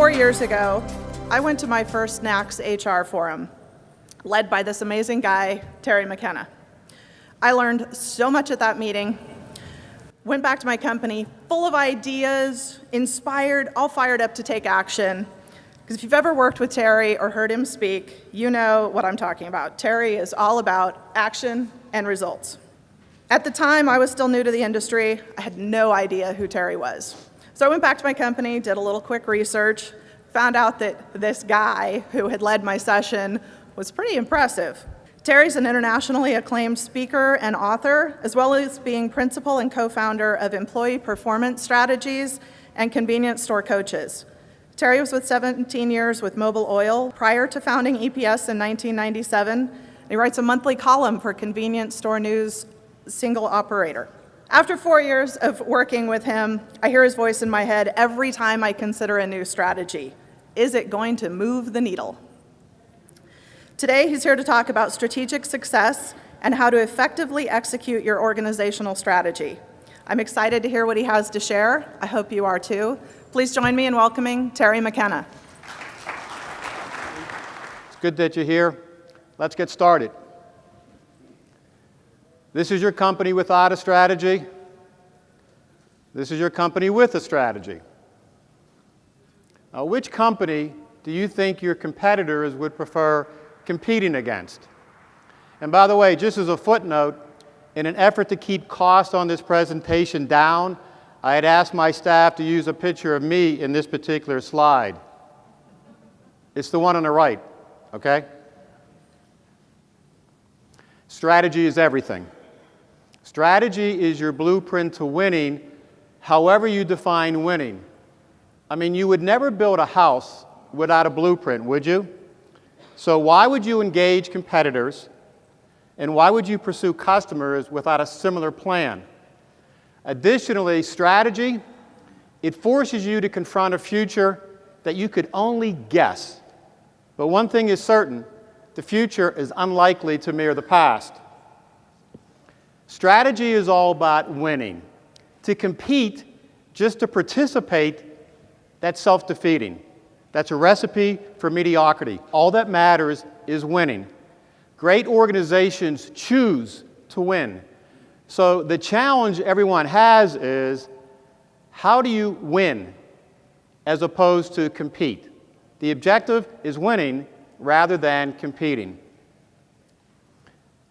4 years ago, I went to my first NACS HR forum, led by this amazing guy, Terry McKenna. I learned so much at that meeting, went back to my company full of ideas, inspired, all fired up to take action. Because if you've ever worked with Terry or heard him speak, you know what I'm talking about. Terry is all about action and results. At the time, I was still new to the industry. I had no idea who Terry was. So I went back to my company, did a little quick research, found out that this guy who had led my session was pretty impressive. Terry's an internationally acclaimed speaker and author, as well as being principal and co-founder of Employee Performance Strategies and Convenience Store Coaches. Terry was with 17 years with Mobil Oil prior to founding EPS in 1997. He writes a monthly column for Convenience Store News Single Operator. After 4 years of working with him, I hear his voice in my head every time I consider a new strategy. Is it going to move the needle? Today, he's here to talk about strategic success and how to effectively execute your organizational strategy. I'm excited to hear what he has to share. I hope you are too. Please join me in welcoming Terry McKenna. It's good that you're here. Let's get started. This is your company without a strategy. This is your company with a strategy. Now, which company do you think your competitors would prefer competing against? And by the way, just as a footnote, in an effort to keep costs on this presentation down, I had asked my staff to use a picture of me in this particular slide. It's the one on the right, okay? Strategy is everything. Strategy is your blueprint to winning, however you define winning. I mean, you would never build a house without a blueprint, would you? So why would you engage competitors, and why would you pursue customers without a similar plan? Additionally, strategy, it forces you to confront a future that you could only guess. But one thing is certain, the future is unlikely to mirror the past. Strategy is all about winning. To compete, just to participate, that's self-defeating. That's a recipe for mediocrity. All that matters is winning. Great organizations choose to win. So the challenge everyone has is, how do you win as opposed to compete? The objective is winning rather than competing.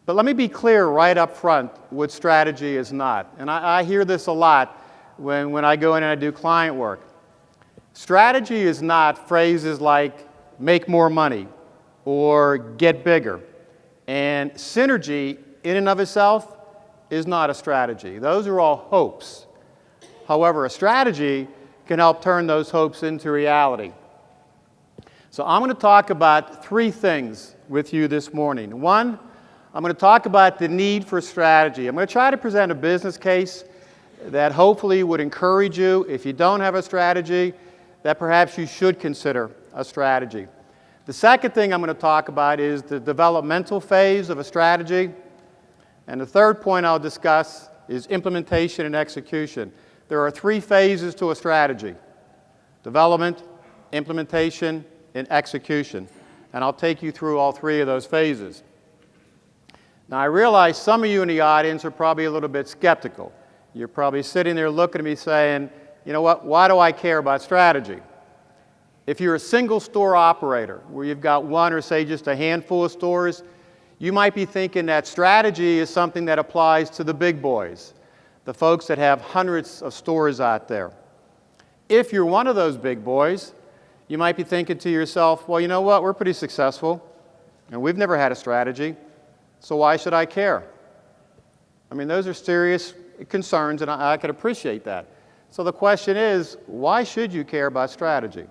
But let me be clear right up front what strategy is not. And I hear this a lot when I go in and I do client work. Strategy is not phrases like make more money or get bigger. And synergy in and of itself is not a strategy. Those are all hopes. However, a strategy can help turn those hopes into reality. So I'm going to talk about three things with you this morning. One, I'm going to talk about the need for strategy. I'm going to try to present a business case that hopefully would encourage you, if you don't have a strategy, that perhaps you should consider a strategy. The second thing I'm going to talk about is the developmental phase of a strategy. And the third point I'll discuss is implementation and execution. There are three phases to a strategy: development, implementation, and execution. And I'll take you through all three of those phases. Now, I realize some of you in the audience are probably a little bit skeptical. You're probably sitting there looking at me saying, you know what, why do I care about strategy? If you're a single store operator where you've got one or say just a handful of stores, you might be thinking that strategy is something that applies to the big boys, the folks that have hundreds of stores out there. If you're one of those big boys, you might be thinking to yourself, well, you know what, we're pretty successful, and we've never had a strategy, so why should I care? I mean, those are serious concerns, and I can appreciate that. So the question is, why should you care about strategy?